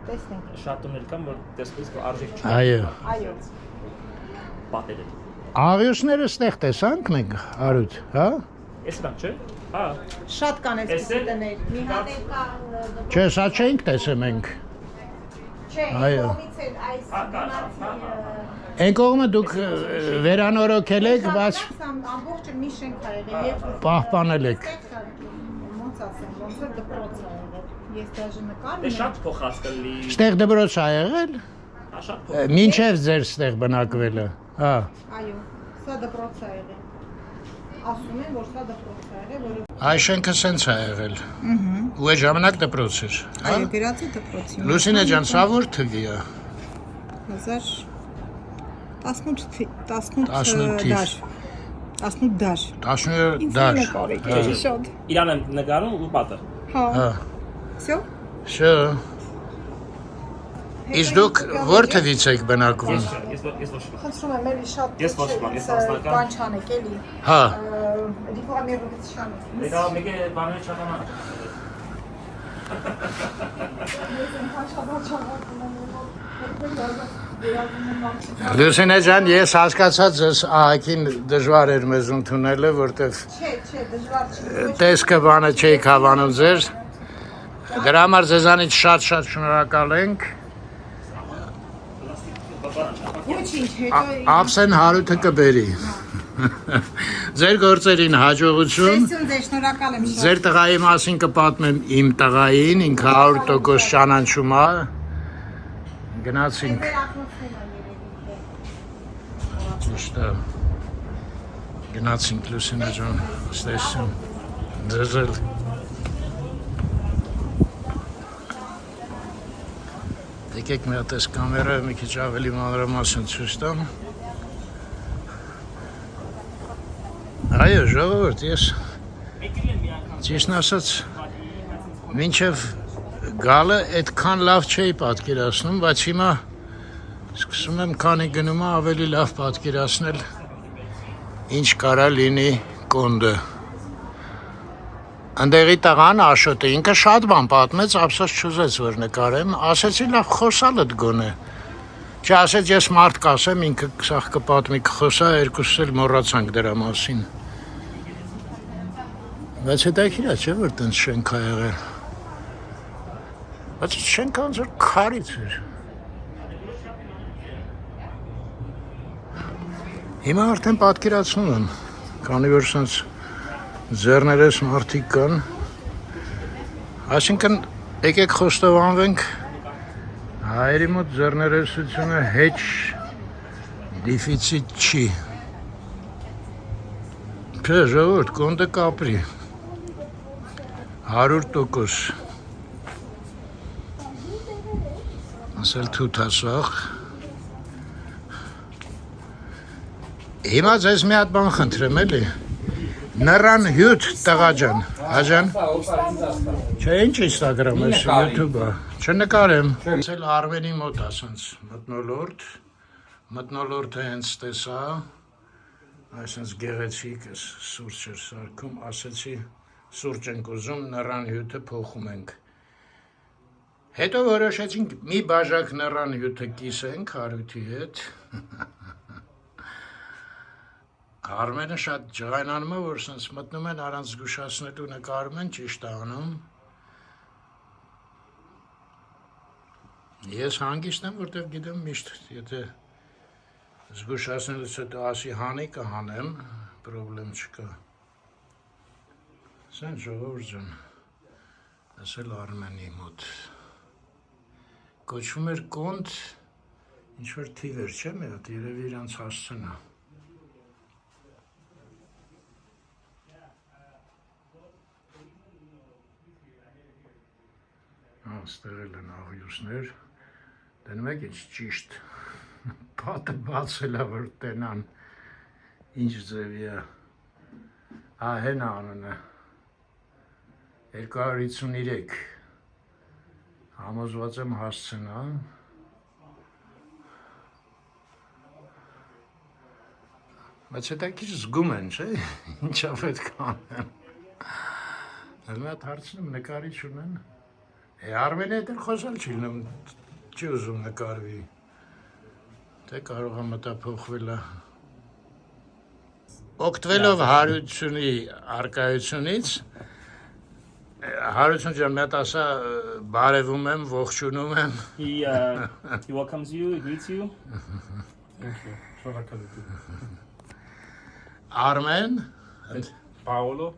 տեսնենք։ Շատ տուններ կան, որ տեսնես որ արժեք չունեն։ Այո։ Այո։ Պատերը։ Աղյուսները ստեղ տեսանք մենք, Արութ, հա։ Էս կան, չէ՞։ Հա։ Շատ կան այսպիսի տներ։ Մի հատ էլ կա Չէ, սա չենք տեսել մենք։ Չէ, Այո։ կողմից էլ այս գնացի Այն կողմը դուք վերանորոգել եք, բայց ամբողջը մի շենք ա եղել եւ պահպանել եք։ ոնց ասեմ, ոնց որ դպրոց ա եղել։ Ես դաժե նկարում Դե եմ։ շատ փոխած կլի։ Ստեղ դպրոց ա եղել։ Հա շատ փոխած։ Մինչև ձեր ստեղ բնակվելը։ Հա։ Այո, սա դպրոց ա եղել։ Ասում են, որ սա դպրոց ա եղել, որը Այս շենքը սենց ա եղել։ Ու այդ ժամանակ դպրոց էր, հա։ Այո, գրացի դպրոցի։ Լուսինե ջան, սա որ թվի է։ 1000 18 18 դար։ 18 դար։ 18 Ինձ դար։ նկարեք, էլի շատ։ Իրան եմ նկարում ու պատը։ Հա։ Հա։ Всё։ Շո։ Իսկ դուք որտեղից եք բնակվում։ Ես ոչ։ Խնդրում եմ, էլի շատ Ես ոչ բան, ես անձնական։ բան չանեք, էլի։ Հա։ Ռեկլամիրովից չանեք։ Դա մեկ է բաներ չանան։ Լուսինե ջան, ես հասկացած ես ահագին դժվար էր մեզ ընդունելը, որտեվ Չէ, դժվար չի։ տեսքը բանը չէիք հավանում ձեր։ Դրա համար ձեզանից շատ շնորհակալ ենք։ Ոչինչ, հետո Ապսեն հարութը կբերի։ Ձեր գործերին հաջողություն։ ձեր շնորհակալ եմ շատ։ Ձեր տղայի մասին կպատմեմ իմ տղային, ինքը 100% ճանաչում է։ Գնացինք։ Ճիշտ է։ Գնացինք Լուսինե ջան, ստեսում։ Դեզել։ Եկեք մի հատ էս կամերայը մի քիչ ավելի մանրամասն ցույց տամ։ Այո, ժողովուրդ, ես ճիշտն ասած մինչև գալը այդքան լավ չէի պատկերացնում, բայց հիմա սկսում եմ քանի գնում է ավելի լավ պատկերացնել ինչ կարա լինի Կոնդը։ Անդեղի տղան Աշոտը ինքը շատ բան պատմեց, ապսոս չուզեց որ նկարեմ, ասեցի լավ խոսալդ գոնե։ Չասեց ես մարդ կասեմ, ինքը սաղ կպատմի կխոսա, երկուսս էլ մոռացանք դրա մասին։ Բայց հետաքրքիր է, չէ՞ որ տենց շենք ա եղել։ Բայց շենքը ոնց որ քարից էր։ Հիմա արդեն պատկերացնում եմ, քանի որ սենց ձեռներես մարդիկ կան, այսինքն եկեք խոստովանվենք հայերի մոտ ձեռներեսությունը հեչ դիֆիցիտ չի։ Չէ, ժողովուրդ, Կոնդը կապրի 100%։ Ասել թութասախ։ Հիմա ձեզ մի հատ բան խնդրեմ էլի։ Նրան հյութ տղա ջան, հաջան։ Չէ, ինչ Instagram ես, YouTube-ը։ Չնկարեմ։ Ասել Արմենի մոտ ասենց մթնոլորտը հենց տեսա, այսենց գեղեցիկ սուրճ էր սարքում, ասեցի սուրճ ենք ուզում, նրան հյութը փոխում ենք։ Հետո որոշեցինք մի բաժակ նրան հյութը կիսենք հարույթի հետ։ Արմենը շատ ջղայնանում է, որ սենց մտնում են առանց զգուշացնելու նկարում են, ճիշտ է անում։ Ես հանգիստ եմ, որտեղ գիտեմ միշտ, եթե զգուշացնելուց հետո ասի հանի կհանեմ, պրոբլեմ չկա։ Սեն ժողովուրդ ջան, ասել Արմենի մոտ։ Կոչվում էր Կոնդ, ինչ-որ թիվեր, չէ՞ մի հատ, երևի իրանց հասցնա։ Ստեղել են աղյուսներ, դնում եք ինչ ճիշտ, պատը բացել է, որ տենան, ինչ ձևի է, հեն անունը, 253, համոզված եմ հասցնա, բայց հետա քիչ զգում են, չէ, ինչա պետք անեն, մի հատ հարցնում նկարիչ ունեն, Արմենի հետ էլ խոսալ չի լինում, չի ուզում նկարվի, թե կարող է մտափոխվել է։ Օգտվելով հարությունի արկայությունից, հարություն ջան, մի հատ ասա բարևում եմ, ողջունում եմ։ He welcomes you, he greets you. Արմեն, Paolo,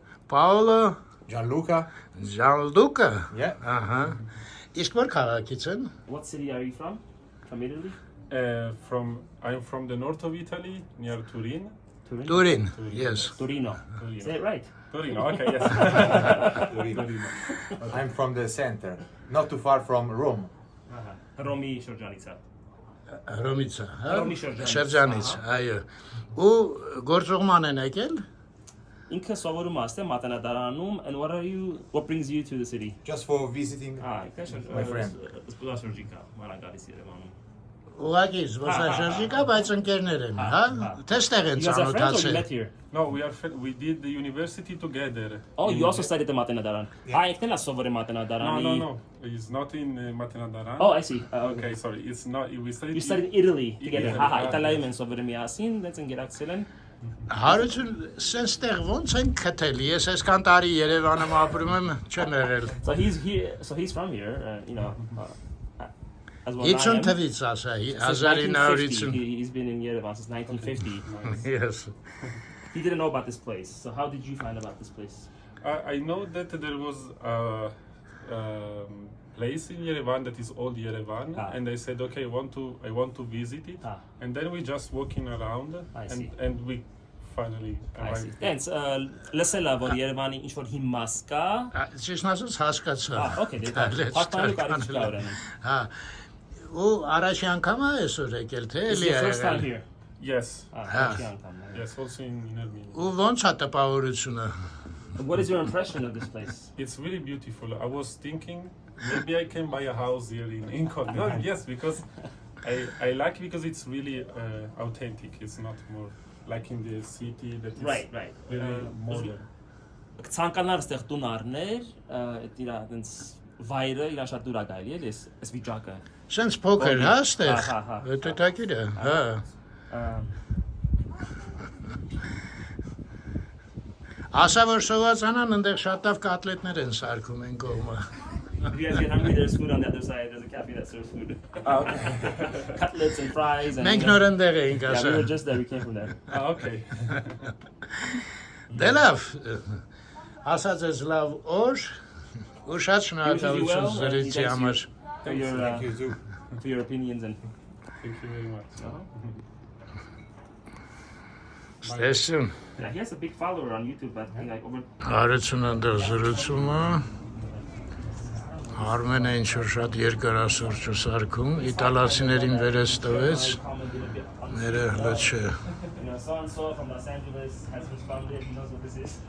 Gianluca? Yeah. Իսկ որ քաղաքից են։ What city are you from? From Italy? I'm from the north of Italy, near Turin. Turin, yes. Torino. Is that right? Torino, okay, yes. Torino. I'm from the center, not too far from Rome. Romi Shorjanica. Հռոմից, հա։ Հռոմի Շրջանից, այո։ Ու գործողման են եկել։ Ինքը սովորում ասते Մատենադարանում and what brings you to the city? Just for visiting my friend. Զբոսաշրջիկա, մանրակալից Երևանում։ Ուղղակի զբոսաշրջիկա, բայց ընկերներ են, հա։ Թե ստեղ են ծանոթացել։ No, we did the university together. Oh, you also studied at Matenadaran. Եկել ես սովորել Matenadaran. No. It's not in Matenadaran. Oh, I see. Okay, sorry. It's not. We studied. You studied Italy together. Հա, Իտալիայում են սովորել միասին, դից ընկերակցել են։ Հարություն սենստեղ ոնց են քթել։ Ես այսքան տարի Երևանում ապրում եմ, չեմ եղել։ So he's here. So he's from here, you know. As well. 50 թվից ասա, 1950։ He's been in Yerevan since 1950. Yes. He didn't know about this place. So how did you find about this place? I know that there was a place in Yerevan that is old Yerevan, and I said, okay, I want to visit it, and then we just walking around, and we finally arrived. Thanks. Լսելա որ Երևանի ինչ որ հիմաս կա։ Ճիշտ ասած հասկացա։ Okay, դե պատմելու կարիք կա ուրեմն։ Հա։ Ու առաջի անգամ է այսօր եկել թե էլի է։ First time here. Yes. Yes, also in Armenia. Ու ոնց է տպավորությունը։ What is your impression of this place? It's really beautiful. I was thinking maybe I can buy a house here in Konya. No, yes, because I like it because it's really authentic. It's not more like in the city that is right. Really modern. Ցանկանալ ստեղ տուն առներ, այդ իրա այնց վայրը իրա շատ դուր է գալի էլի, այս վիճակը։ Սենց փոքր հա ստեղ։ Դա տակիր է, հա։ Ասա որ սովածանան այնտեղ շատ լավ կատլետներ են սարքում են կողմը։ If you guys get hungry, there's food on the other side. There's a cafe that serves food. Okay. Cutlets and fries. And, մենք նոր այնտեղ էինք ասա։ Yeah, we were just there. We came from there. Okay. Դե լավ։ Ասած ես լավ օր։ Ու շատ շնորհակալություն զրույցի համար։ Thank you too. For your opinions and. Thank you very much. Ստեսում։ Yeah, he has a big follower on YouTube. I think like over. Հարություն այնտեղ զրուցումը։ Արմենը ինչ որ շատ երկարասուրճ ու սարքում, իտալացիներին վերես տվեց, մերը լաչը։ So-and-so from Los Angeles has responded, he knows what this is.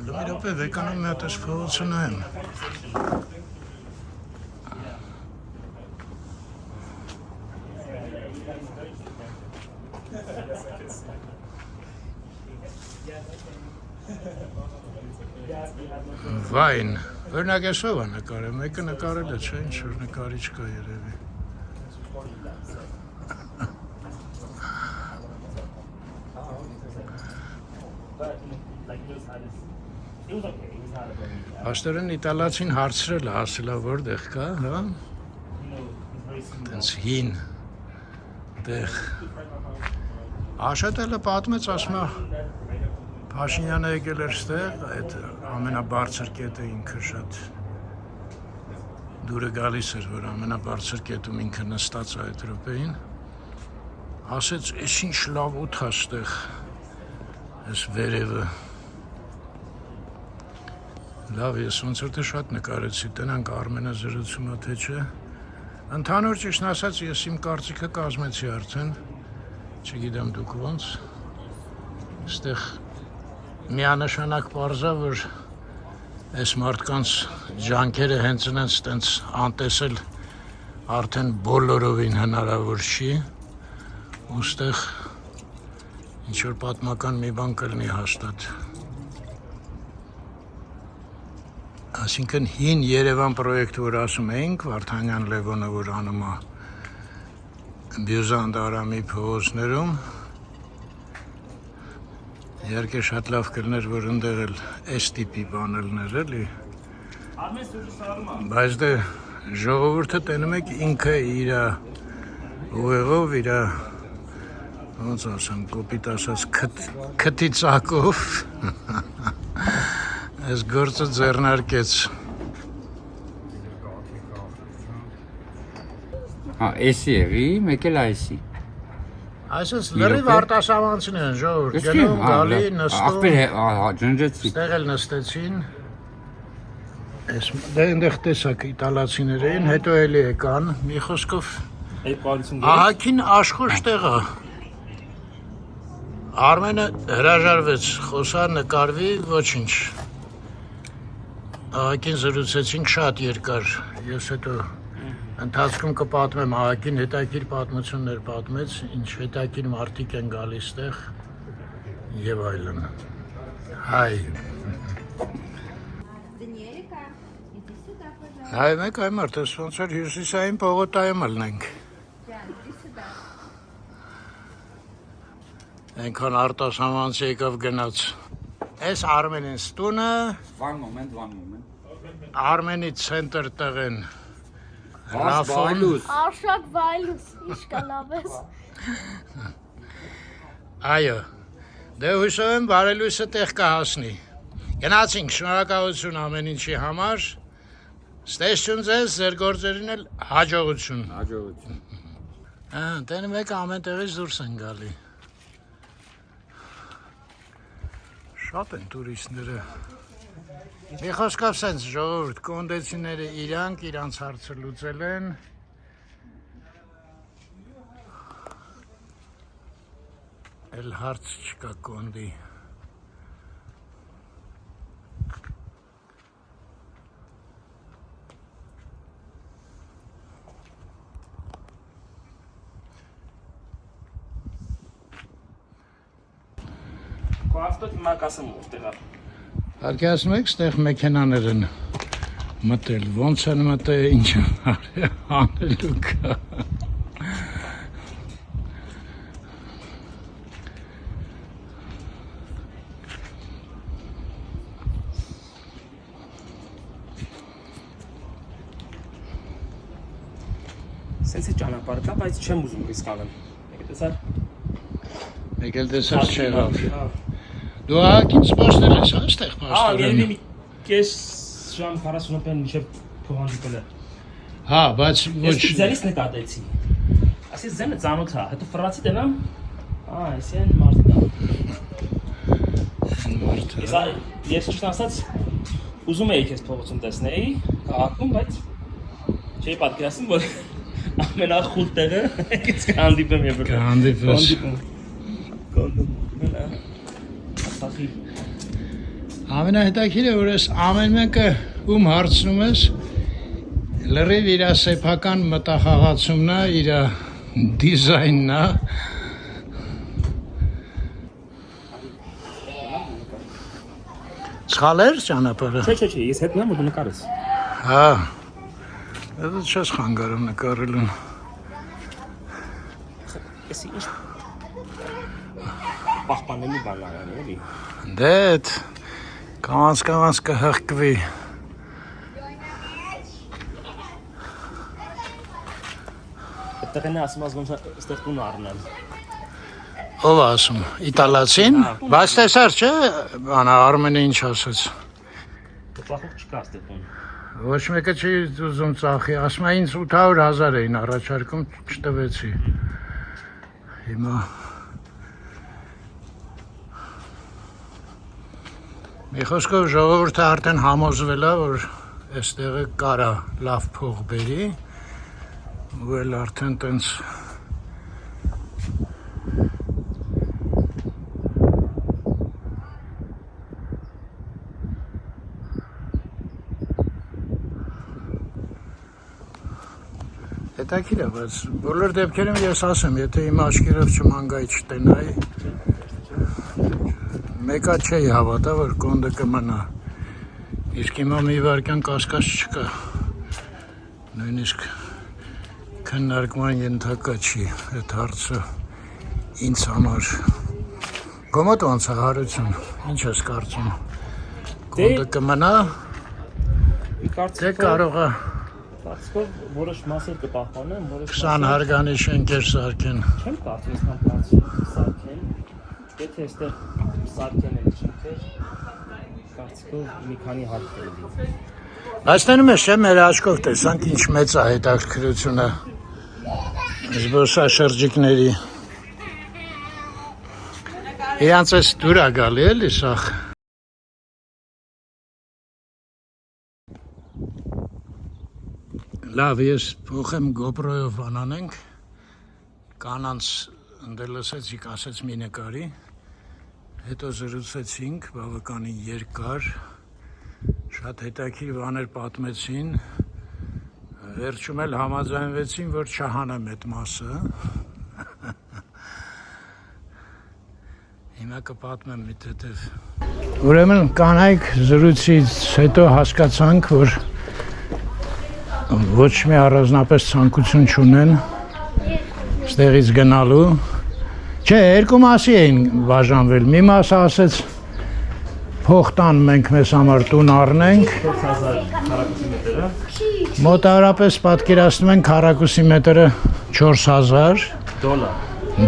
Լոմիրոպե վեկանում մի հատ ես փողոցը նայեմ։ Վայն, օրինակ այսով է նկարել, մեկը նկարել է, չէ, ինչ որ նկարիչ կա երևի։ Աշտորեն իտալացին հարցրել է, ասել է որտեղ կա, հա։ Տենց հին տեղ։ Աշոտելը պատմեց, ասում է Փաշինյանը եկել էր ստեղ, այդ ամենաբարձր կետը ինքը շատ դուրը գալիս էր, որ ամենաբարձր կետում ինքը նստած է այդ րոպեին, ասեց, ես ինչ լավ ուտ է ստեղ, ես վերևը, լավ, ես ոնց որ թե շատ նկարեցի, տնանք Արմենը զրուցում է թե չէ, ընդհանուր ճիշտն ասած, ես իմ կարծիքը կազմեցի արդեն, չգիտեմ դուք ոնց, ստեղ միանշանակ պարզա, որ այս մարդկանց ջանքերը հենց այնց տենց անտեսել արդեն բոլորովին հնարավոր չի, ու ստեղ ինչ-որ պատմական մի բան կլինի հաստատ։ Այսինքն հին Երևան պրոյեկտը, որ ասում էինք, Վարդանյան Լևոնը, որ անում է Բյուզանդ Արամի փողոցներում, Իհարկե շատ լավ կլներ, որ ընդեղ էլ այս տիպի բանելներ էլի, բայց դե ժողովուրդը տենում եք ինքը իրա ուղեղով, իրա, ոնց ասեմ, կոպիտ ասած քթի ծակով, այս գործը ձեռնարկեց։ Էսի եղի, մեկ էլ այսի։ Այսպես լրիվ արտասահմանցին են ժողովուրդ, գնում, գալի, նստում, ջնջեցի։ ստեղ էլ նստեցին, Այս դե այնտեղ տեսակ իտալացիներ էին, հետո էլի եկան, մի խոսքով Այդ կոալիցիոն ահագին աշխույժ տեղ է։ Արմենը հրաժարվեց, խոսա նկարվի, ոչինչ։ Ահագին զրուցեցինք շատ երկար, ես հետո ընթացքում կպատմեմ, ահագին հետաքրքիր պատմություններ պատմեց, ինչ հետաքրքիր մարդիկ են գալիս տեղ եւ այլն։ Հայ։ Հայ մեկ այ մարդ, ես ոնց որ հյուսիսային պողոտայում ելնենք։ Այնքան արտասահմանցի եկավ գնաց։ Այս Արմենին ստունը։ One moment. Արմենի ցենտր տեղեն։ Վայլուս։ Արշակ վայլուս, ինչ կանավես։ Այո։ Դե հույսով եմ բարելույսը տեղ կհասնի։ Գնացինք, շնորհակալություն ամեն ինչի համար։ Ստեսություն ձեզ, ձեր գործերին էլ հաջողություն։ Հաջողություն։ Տենը մեկ ամեն տեղից դուրս են գալի։ Շատ են տուրիստները։ Մի խոսքով սենց ժողովուրդ, կոնդեցիները իրանց հարցը լուծել են։ Էլ հարց չկա կոնդի։ Ավտոտ հիմա կասեմ որտեղ է։ Հարկի ասում եք, ստեղ մեքենաներ են մտել, ոնց են մտել, ինչ անելու կա։ Սենց է ճանապարհը կա, բայց չեմ ուզում ռիսկ անեմ։ Եկել տեսար։ Եկել տեսար չեղավ։ Դու ահագին սպասնել ես, հա, ստեղ պաստորեն։ Երևի մի կես ժամ 40 րոպեն մինչև փոխանցել է։ Հա, բայց ոչ։ Ես ձենից նկատեցի։ Ասես ձենը ծանոթ է, հետո ֆրացի տենամ։ Այսեն մարդը։ Ես ճիշտ ասած ուզում էի քեզ փողոցում տեսնեի, քաղաքում, բայց չէի պատկերացնում, որ ամենախուլ տեղը ինձ կհանդիպեմ եւ կհանդիպես։ Ամենահետաքրքիրը որ ես ամեն մեկը ում հարցնում ես լրիվ իր սեփական մտախաղացումն է, իր դիզայնն է։ Սխալեր ճանապարհը։ Չէ, ես հետն եմ ու դու նկարես։ Հա։ Դա չես խանգարում նկարելուն։ Էսի ինչ պահպանելու բան է, էլի։ Դե կամաց կհղկվի։ Այդտեղ են ասում ոնց այստեղ տուն առնել։ Ով ասում, իտալացին, բայց տեսար չէ, բանա Արմենը ինչ ասաց։ Ծախող չկա այստեղ տուն։ Ոչ մեկը չի ուզում ծախի, ասում է ինձ 800,000 էին առաջարկում, չտվեցի։ Հիմա մի խոսքով ժողովուրդը արդեն համոզվել է, որ այստեղը կարա լավ փող բերի, ու էլ արդեն տենց հետաքրքիր է, բայց բոլոր դեպքերում ես ասեմ, եթե իմ աչքերով չմանգայի չտենայի, մեկա չէի հավատա, որ կոնդը կմնա, իսկ հիմա մի վարկյան կասկած չկա, նույնիսկ քննարկման ենթակա չի այդ հարցը ինձ համար։ Գոմոտ ոնց է հարություն, ինչ ես կարծում, կոնդը կմնա, դե կարող է Կարծիքով որոշ մասեր կպահպանեն, որոշ 20 հարգանի շենքեր սարքեն։ Չեմ կարծում իսկան կարծիք սարքեն, եթե այստեղ սարքեն են շենքեր, կարծիքով մի քանի հարկ կլինի։ Բայց տենում ես չէ, մեր աչքով տեսանք ինչ մեծ է հետաքրքրությունը զբոսաշրջիկների։ Իրանց էս դուր է գալի էլի սաղ։ Լավ, ես փոխեմ GoPro-ով անանենք, կանանց ընդեր լսեցիք, ասեց մի նկարի, հետո զրուցեցինք, բավականին երկար, շատ հետաքրքիր բաներ պատմեցին, վերջում էլ համաձայնվեցին, որ չհանեմ այդ մասը, հիմա կպատմեմ մի թեթև։ Ուրեմն կանայք զրույցից հետո հասկացանք, որ ոչ մի առանձնապես ցանկություն չունեն ստեղից գնալու։ Չէ, երկու մասի էին բաժանվել։ Մի մասը ասեց փող տան մենք մեզ համար տուն առնենք։ 4000 քառակուսի մետրը։ Մոտավորապես պատկերացնում են քառակուսի մետրը 4000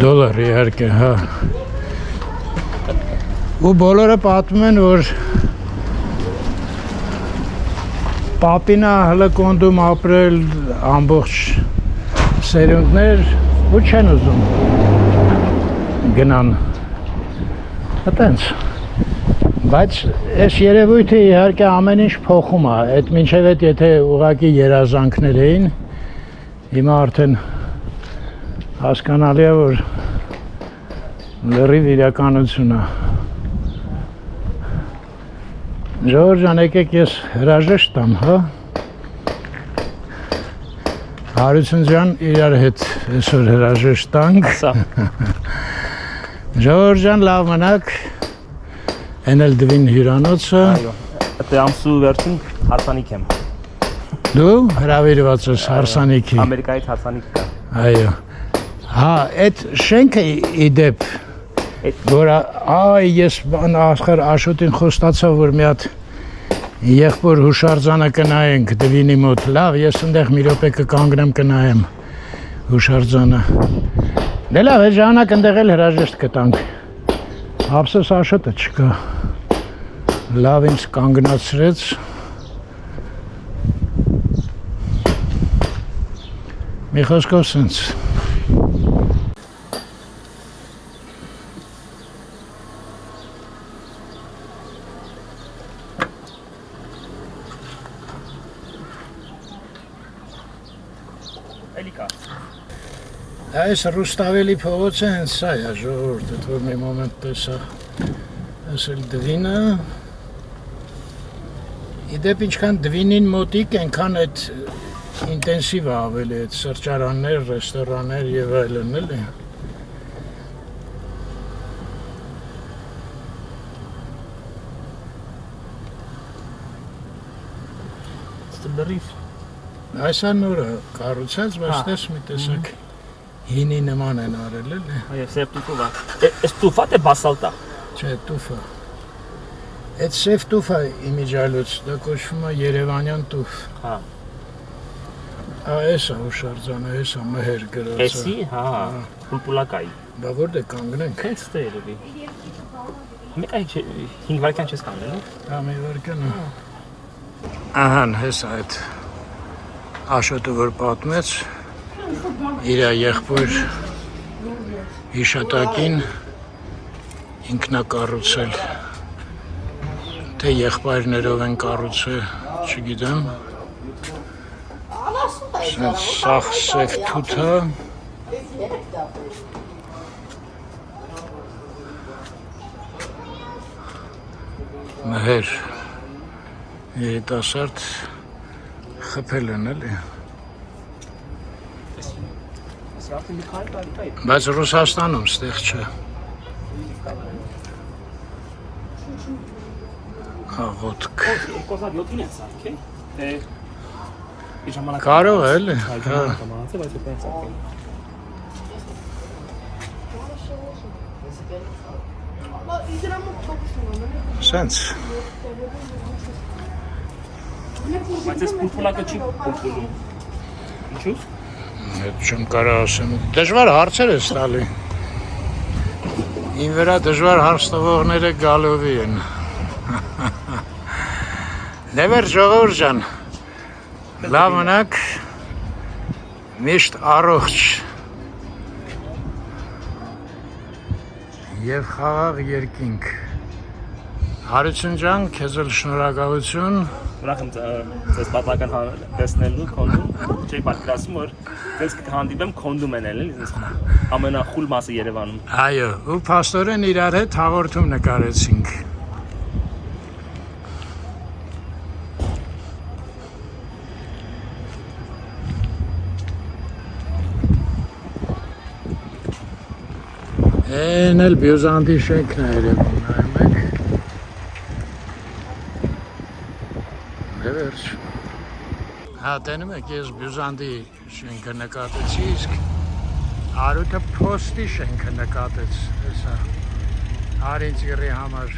դոլար, իհարկե, հա։ Ու բոլորը պատմում են, որ Պապինա հլկոնդում ապրել ամբողջ սերունդներ ու չեն ուզում գնան, այտենց, բայց այս երևույթը իհարկե ամեն ինչ փոխում է, այդ մինչև այդ եթե ուղղակի երազանքներ էին, հիմա արդեն հասկանալի է, որ լրիվ իրականություն է։ Ժողովուրդ ջան, եկեք ես հրաժեշտ տամ, հա։ Հարություն ջան, իրար հետ այսօր հրաժեշտ տանք։ Ժողովուրդ ջան, լավ մնաք։ Են էլ դվին հյուրանոցը։ Այո։ Այդ ամսու վերջին հարսանիք եմ։ Դու հրավիրված ես հարսանիքի։ Ամերիկայից հարսանիք կա։ Այո։ Հա, այդ շենքը իդեպ որ ես աշխար Աշոտին խոստացա, որ մի հատ եղբոր հուշարձանը կնայենք դվինի մոտ, լավ, ես ընդեղ մի րոպե կկանգնեմ կնայեմ հուշարձանը։ Դե լավ, այդ ժամանակ ընդեղ էլ հրաժեշտ կտանք, ափսոս Աշոտը չկա, լավ ինձ կանգնացրեց, մի խոսքով սենց։ Այս Ռուստավելի փողոցը հենց սա է, ժողովուրդ, այդ որ մի մոմենտ տեսա, այս էլ դվինը, իդեպ ինչքան դվինին մոտիկ, ենքան այդ ինտենսիվ է ավելի, այդ սրճարաններ, ռեստորաններ և այլն էլ է։ Լրիվ։ Այսա նորը կառուցած, բայց տես մի տեսակ հինի նման են արել էլ է։ Այո, սև տուֆով է։ Այս տուֆա թե բասալտա։ Չէ, տուֆը։ Այդ սև տուֆը իմիջալոց, դա կոչվում է Երևանյան տուֆ։ Հա։ Այս է հուշարձանը, այս է մհեր գրոցը։ Էսի, հա, պուլպուլակայի։ Բա որտե կանգնենք։ Հենց ստե երևի։ Մեկ այ 5 վայրկյան չես կանգնել։ Հա, մի վայրկյան է։ Ահան, հեսա այդ Աշոտը որ պատմեց, իր եղբոր հիշատակին ինքնա կառուցել, թե եղբայրներով են կառուցել, չգիտեմ, սաղ սև թութը, մհեր երիտասարդ խփել են էլի։ Բայց Ռուսաստանում ստեղ չէ։ Աղոտք։ Կարող է էլի։ Սենց։ Բայց այս պուլպուլակը չի պուլպուլում։ Ինչու՞։ Այդ չեմ կարող ասեմ, դժվար հարցեր ես տալի։ Իմ վրա դժվար հարց տվողները գալովի են։ Դե մեր ժողովուրդ ջան, լավ մնաք, միշտ առողջ և խաղաղ երկինք։ Հարություն ջան, քեզ էլ շնորհակալություն։ Ուրախ եմ ձեզ պատական տեսնելու Քոնդում։ Չէի պատկերացնում, որ ձեզ կհանդիպեմ Քոնդում են էլի, ամենախուլ մասը Երևանում։ Այո, ու փաստորեն իրար հետ հաղորդում նկարեցինք։ Են էլ Բյուզանդի շենքն է երևում, նայում եք։ Վերջ։ Հա, տենում եք, ես Բյուզանդի շենքը նկատեցի, իսկ Արութը Փոստի շենքը նկատեց, հեսա, Արինցիրի համար